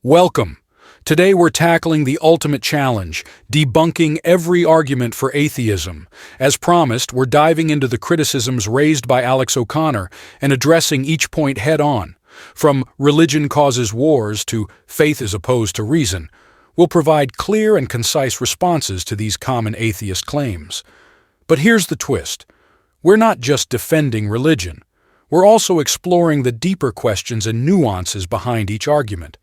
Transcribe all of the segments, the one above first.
Welcome. Today we're tackling the ultimate challenge, debunking every argument for atheism. As promised, we're diving into the criticisms raised by Alex O'Connor and addressing each point head-on. From religion causes wars to faith is opposed to reason, we'll provide clear and concise responses to these common atheist claims. But here's the twist. We're not just defending religion. We're also exploring the deeper questions and nuances behind each argument.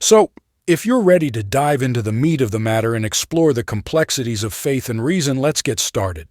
So, if you're ready to dive into the meat of the matter and explore the complexities of faith and reason, let's get started.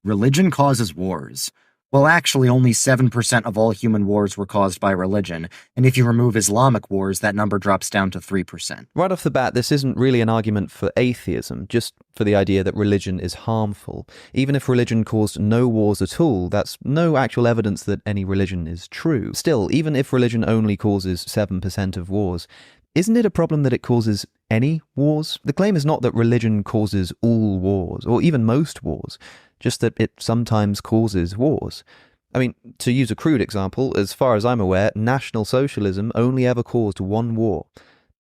Religion causes wars. Well, actually, only 7% of all human wars were caused by religion, and if you remove Islamic wars, that number drops down to 3%. Right off the bat, this isn't really an argument for atheism, just for the idea that religion is harmful. Even if religion caused no wars at all, that's no actual evidence that any religion is true. Still, even if religion only causes 7% of wars, isn't it a problem that it causes any wars? The claim is not that religion causes all wars, or even most wars, just that it sometimes causes wars. I mean, to use a crude example, as far as I'm aware, National Socialism only ever caused one war.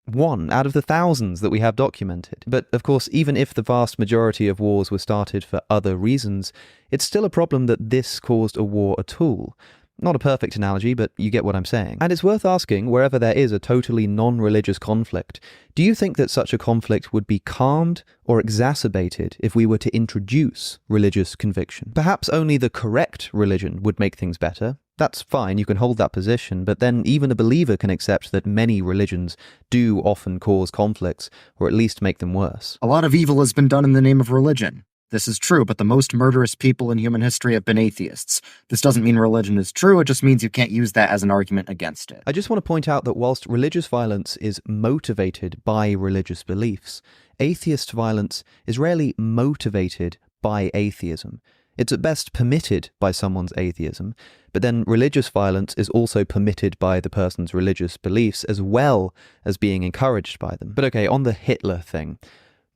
One out of the thousands that we have documented. But of course, even if the vast majority of wars were started for other reasons, it's still a problem that this caused a war at all. Not a perfect analogy, but you get what I'm saying. And it's worth asking, wherever there is a totally non-religious conflict, do you think that such a conflict would be calmed or exacerbated if we were to introduce religious conviction? Perhaps only the correct religion would make things better. That's fine, you can hold that position, but then even a believer can accept that many religions do often cause conflicts, or at least make them worse. A lot of evil has been done in the name of religion. This is true, but the most murderous people in human history have been atheists. This doesn't mean religion is true, it just means you can't use that as an argument against it. I just want to point out that whilst religious violence is motivated by religious beliefs, atheist violence is rarely motivated by atheism. It's at best permitted by someone's atheism, but then religious violence is also permitted by the person's religious beliefs as well as being encouraged by them. But okay, on the Hitler thing.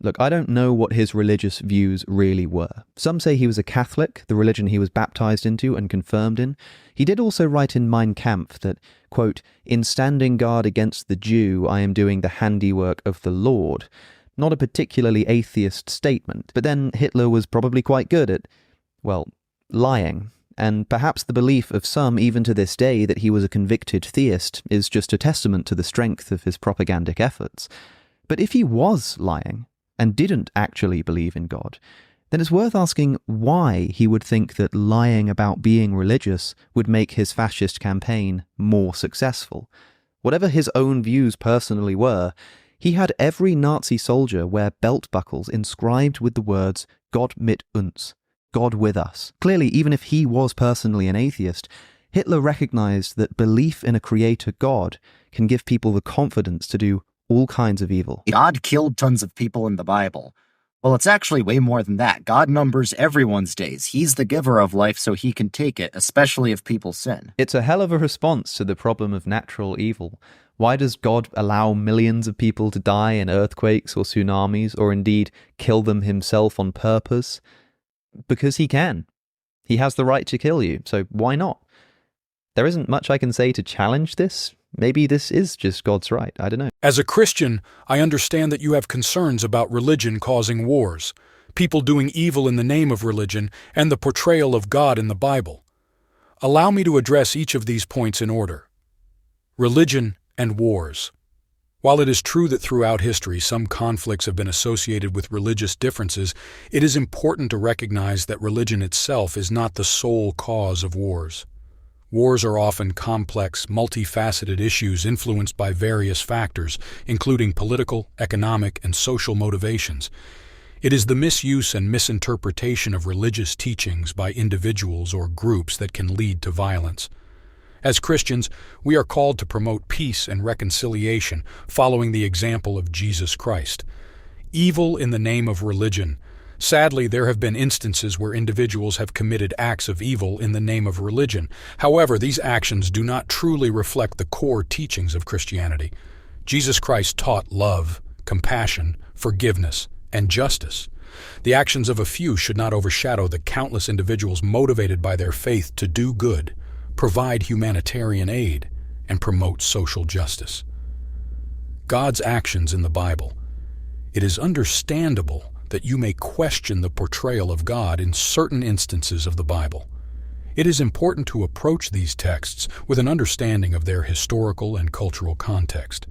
Look, I don't know what his religious views really were. Some say he was a Catholic, the religion he was baptized into and confirmed in. He did also write in Mein Kampf that, quote, "In standing guard against the Jew, I am doing the handiwork of the Lord." Not a particularly atheist statement, but then Hitler was probably quite good at, well, lying. And perhaps the belief of some, even to this day, that he was a convicted theist is just a testament to the strength of his propagandic efforts. But if he was lying, and didn't actually believe in God, then it's worth asking why he would think that lying about being religious would make his fascist campaign more successful. Whatever his own views personally were, he had every Nazi soldier wear belt buckles inscribed with the words "Gott mit uns," God with us. Clearly, even if he was personally an atheist, Hitler recognized that belief in a creator God can give people the confidence to do all kinds of evil. God killed tons of people in the Bible. Well, it's actually way more than that. God numbers everyone's days. He's the giver of life, so he can take it, especially if people sin. It's a hell of a response to the problem of natural evil. Why does God allow millions of people to die in earthquakes or tsunamis, or indeed kill them himself on purpose? Because he can. He has the right to kill you, so why not? There isn't much I can say to challenge this. Maybe this is just God's right, I don't know. As a Christian, I understand that you have concerns about religion causing wars, people doing evil in the name of religion, and the portrayal of God in the Bible. Allow me to address each of these points in order. Religion and wars. While it is true that throughout history some conflicts have been associated with religious differences, it is important to recognize that religion itself is not the sole cause of wars. Wars are often complex, multifaceted issues influenced by various factors, including political, economic, and social motivations. It is the misuse and misinterpretation of religious teachings by individuals or groups that can lead to violence. As Christians, we are called to promote peace and reconciliation, following the example of Jesus Christ. Evil in the name of religion. Sadly, there have been instances where individuals have committed acts of evil in the name of religion. However, these actions do not truly reflect the core teachings of Christianity. Jesus Christ taught love, compassion, forgiveness, and justice. The actions of a few should not overshadow the countless individuals motivated by their faith to do good, provide humanitarian aid, and promote social justice. God's actions in the Bible. It is understandable that you may question the portrayal of God in certain instances of the Bible. It is important to approach these texts with an understanding of their historical and cultural context.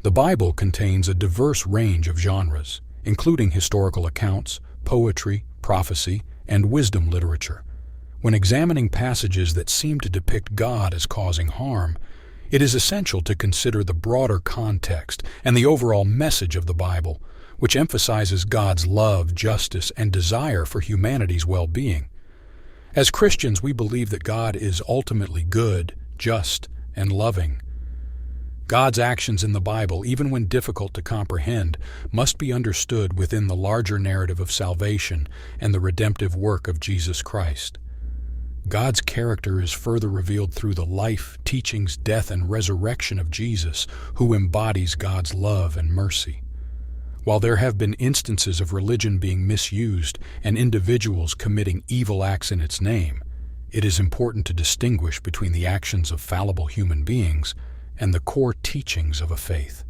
The Bible contains a diverse range of genres, including historical accounts, poetry, prophecy, and wisdom literature. When examining passages that seem to depict God as causing harm, it is essential to consider the broader context and the overall message of the Bible, which emphasizes God's love, justice, and desire for humanity's well-being. As Christians, we believe that God is ultimately good, just, and loving. God's actions in the Bible, even when difficult to comprehend, must be understood within the larger narrative of salvation and the redemptive work of Jesus Christ. God's character is further revealed through the life, teachings, death, and resurrection of Jesus, who embodies God's love and mercy. While there have been instances of religion being misused and individuals committing evil acts in its name, it is important to distinguish between the actions of fallible human beings and the core teachings of a faith.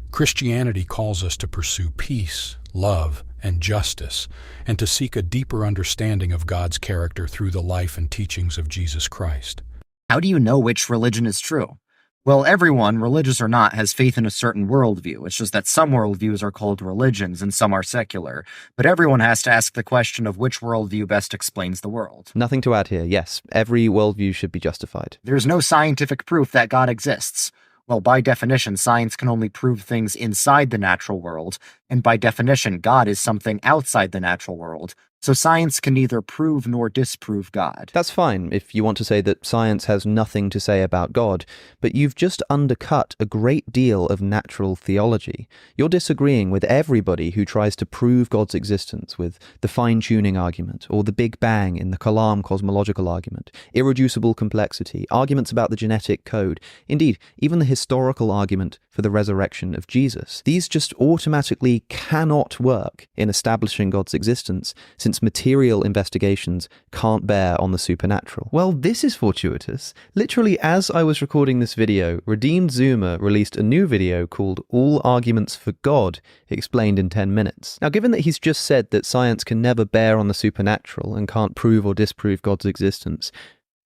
Christianity calls us to pursue peace, love, and justice, and to seek a deeper understanding of God's character through the life and teachings of Jesus Christ. How do you know which religion is true? Well, everyone, religious or not, has faith in a certain worldview. It's just that some worldviews are called religions and some are secular. But everyone has to ask the question of which worldview best explains the world. Nothing to add here. Yes, every worldview should be justified. There's no scientific proof that God exists. Well, by definition, science can only prove things inside the natural world, and by definition, God is something outside the natural world. So science can neither prove nor disprove God. That's fine if you want to say that science has nothing to say about God, but you've just undercut a great deal of natural theology. You're disagreeing with everybody who tries to prove God's existence with the fine-tuning argument, or the Big Bang in the Kalam cosmological argument, irreducible complexity, arguments about the genetic code, indeed, even the historical argument for the resurrection of Jesus. These just automatically cannot work in establishing God's existence, since material investigations can't bear on the supernatural. Well, this is fortuitous. Literally, as I was recording this video, Redeemed Zoomer released a new video called All Arguments for God, Explained in 10 Minutes. Now, given that he's just said that science can never bear on the supernatural and can't prove or disprove God's existence,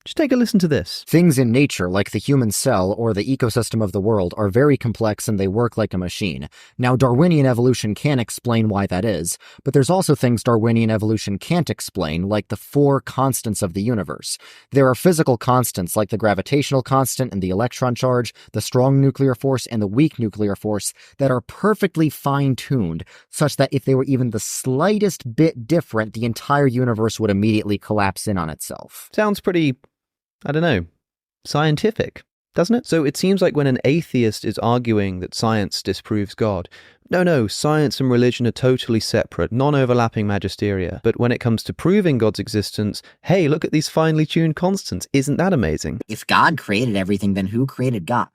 just take a listen to this. Things in nature, like the human cell or the ecosystem of the world, are very complex and they work like a machine. Now, Darwinian evolution can explain why that is, but there's also things Darwinian evolution can't explain, like the 4 constants of the universe. There are physical constants like the gravitational constant and the electron charge, the strong nuclear force and the weak nuclear force that are perfectly fine-tuned, such that if they were even the slightest bit different, the entire universe would immediately collapse in on itself. Sounds pretty, I don't know, scientific, doesn't it? So it seems like when an atheist is arguing that science disproves God, no, science and religion are totally separate, non-overlapping magisteria. But when it comes to proving God's existence, hey, look at these finely tuned constants. Isn't that amazing? If God created everything, then who created God?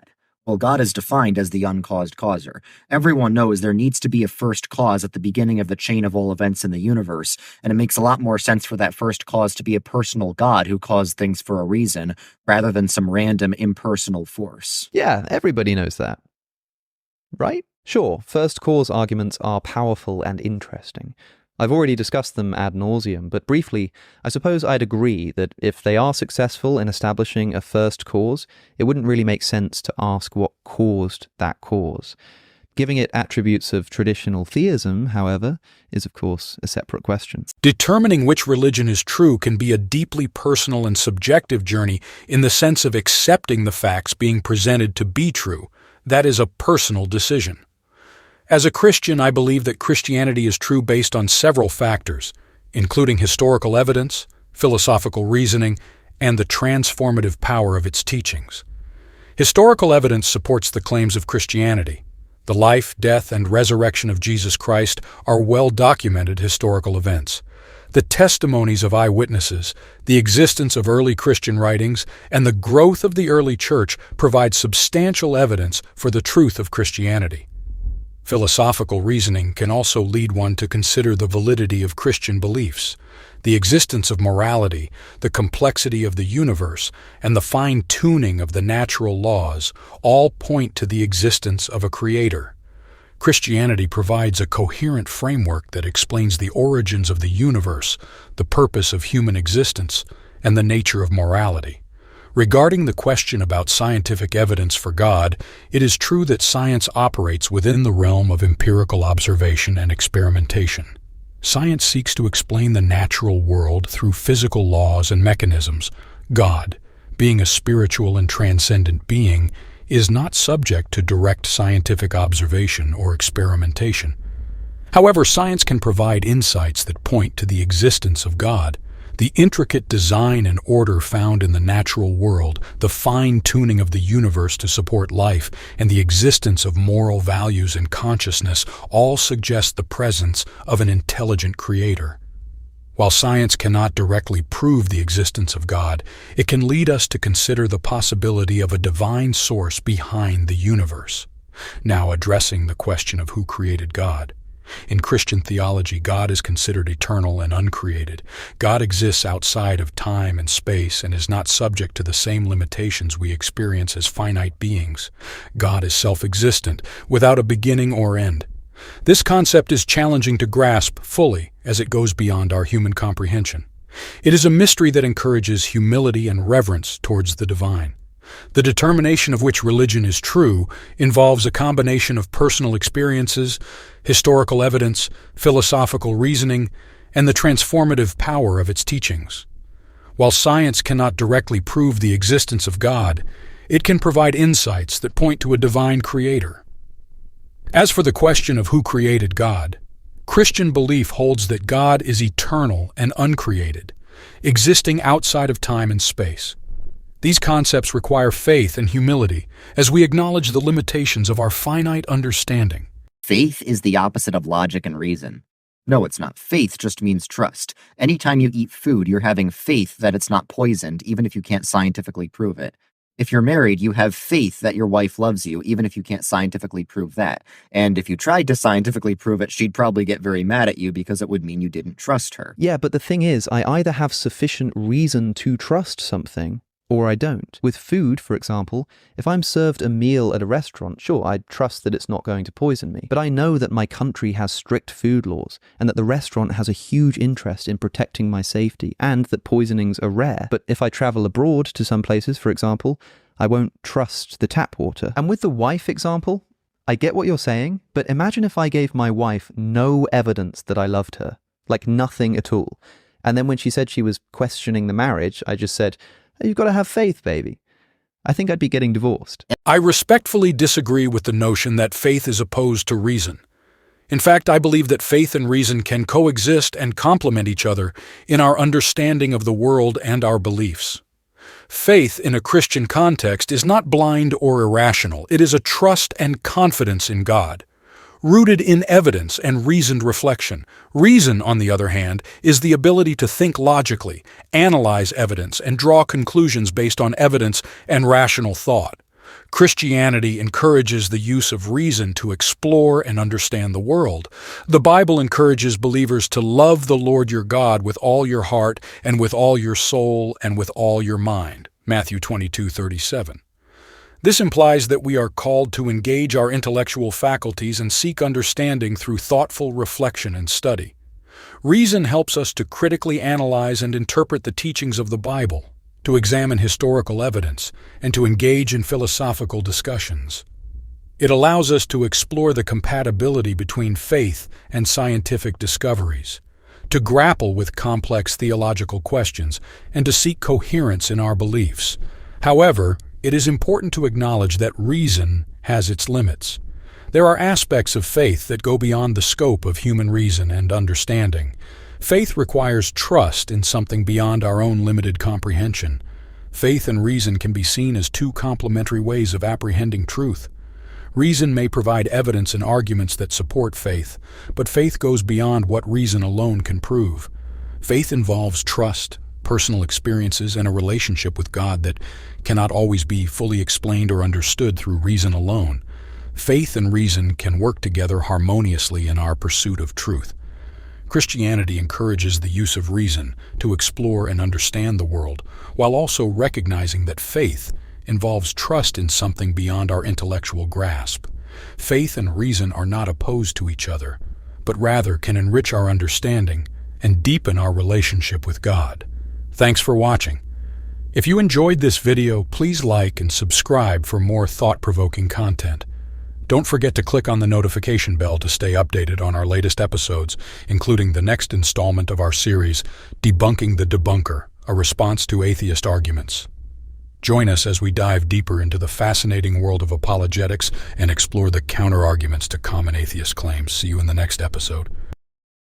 Well, God is defined as the uncaused causer. Everyone knows there needs to be a first cause at the beginning of the chain of all events in the universe, and it makes a lot more sense for that first cause to be a personal God who caused things for a reason, rather than some random impersonal force. Yeah, everybody knows that. Right? Sure, first cause arguments are powerful and interesting. I've already discussed them ad nauseum, but briefly, I suppose I'd agree that if they are successful in establishing a first cause, it wouldn't really make sense to ask what caused that cause. Giving it attributes of traditional theism, however, is of course a separate question. Determining which religion is true can be a deeply personal and subjective journey in the sense of accepting the facts being presented to be true. That is a personal decision. As a Christian, I believe that Christianity is true based on several factors, including historical evidence, philosophical reasoning, and the transformative power of its teachings. Historical evidence supports the claims of Christianity. The life, death, and resurrection of Jesus Christ are well-documented historical events. The testimonies of eyewitnesses, the existence of early Christian writings, and the growth of the early church provide substantial evidence for the truth of Christianity. Philosophical reasoning can also lead one to consider the validity of Christian beliefs. The existence of morality, the complexity of the universe, and the fine-tuning of the natural laws all point to the existence of a creator. Christianity provides a coherent framework that explains the origins of the universe, the purpose of human existence, and the nature of morality. Regarding the question about scientific evidence for God, it is true that science operates within the realm of empirical observation and experimentation. Science seeks to explain the natural world through physical laws and mechanisms. God, being a spiritual and transcendent being, is not subject to direct scientific observation or experimentation. However, science can provide insights that point to the existence of God. The intricate design and order found in the natural world, the fine-tuning of the universe to support life, and the existence of moral values and consciousness all suggest the presence of an intelligent creator. While science cannot directly prove the existence of God, it can lead us to consider the possibility of a divine source behind the universe. Now, addressing the question of who created God. In Christian theology, God is considered eternal and uncreated. God exists outside of time and space and is not subject to the same limitations we experience as finite beings. God is self-existent, without a beginning or end. This concept is challenging to grasp fully as it goes beyond our human comprehension. It is a mystery that encourages humility and reverence towards the divine. The determination of which religion is true involves a combination of personal experiences, historical evidence, philosophical reasoning, and the transformative power of its teachings. While science cannot directly prove the existence of God, it can provide insights that point to a divine creator. As for the question of who created God, Christian belief holds that God is eternal and uncreated, existing outside of time and space. These concepts require faith and humility as we acknowledge the limitations of our finite understanding. Faith is the opposite of logic and reason. No, it's not. Faith just means trust. Anytime you eat food, you're having faith that it's not poisoned, even if you can't scientifically prove it. If you're married, you have faith that your wife loves you, even if you can't scientifically prove that. And if you tried to scientifically prove it, she'd probably get very mad at you because it would mean you didn't trust her. Yeah, but the thing is, I either have sufficient reason to trust something, or I don't. With food, for example, if I'm served a meal at a restaurant, sure, I'd trust that it's not going to poison me. But I know that my country has strict food laws, and that the restaurant has a huge interest in protecting my safety, and that poisonings are rare. But if I travel abroad to some places, for example, I won't trust the tap water. And with the wife example, I get what you're saying, but imagine if I gave my wife no evidence that I loved her, like nothing at all. And then when she said she was questioning the marriage, I just said, "You've got to have faith, baby." I think I'd be getting divorced. I respectfully disagree with the notion that faith is opposed to reason. In fact, I believe that faith and reason can coexist and complement each other in our understanding of the world and our beliefs. Faith in a Christian context is not blind or irrational. It is a trust and confidence in God, rooted in evidence and reasoned reflection. Reason, on the other hand, is the ability to think logically, analyze evidence, and draw conclusions based on evidence and rational thought. Christianity encourages the use of reason to explore and understand the world. The Bible encourages believers to love the Lord your God with all your heart and with all your soul and with all your mind. Matthew 22:37. This implies that we are called to engage our intellectual faculties and seek understanding through thoughtful reflection and study. Reason helps us to critically analyze and interpret the teachings of the Bible, to examine historical evidence, and to engage in philosophical discussions. It allows us to explore the compatibility between faith and scientific discoveries, to grapple with complex theological questions, and to seek coherence in our beliefs. However, it is important to acknowledge that reason has its limits. There are aspects of faith that go beyond the scope of human reason and understanding. Faith requires trust in something beyond our own limited comprehension. Faith and reason can be seen as two complementary ways of apprehending truth. Reason may provide evidence and arguments that support faith, but faith goes beyond what reason alone can prove. Faith involves trust, personal experiences, and a relationship with God that cannot always be fully explained or understood through reason alone. Faith and reason can work together harmoniously in our pursuit of truth. Christianity encourages the use of reason to explore and understand the world, while also recognizing that faith involves trust in something beyond our intellectual grasp. Faith and reason are not opposed to each other, but rather can enrich our understanding and deepen our relationship with God. Thanks for watching. If you enjoyed this video, please like and subscribe for more thought-provoking content. Don't forget to click on the notification bell to stay updated on our latest episodes, including the next installment of our series, Debunking the Debunker, a response to atheist arguments. Join us as we dive deeper into the fascinating world of apologetics and explore the counter-arguments to common atheist claims. See you in the next episode.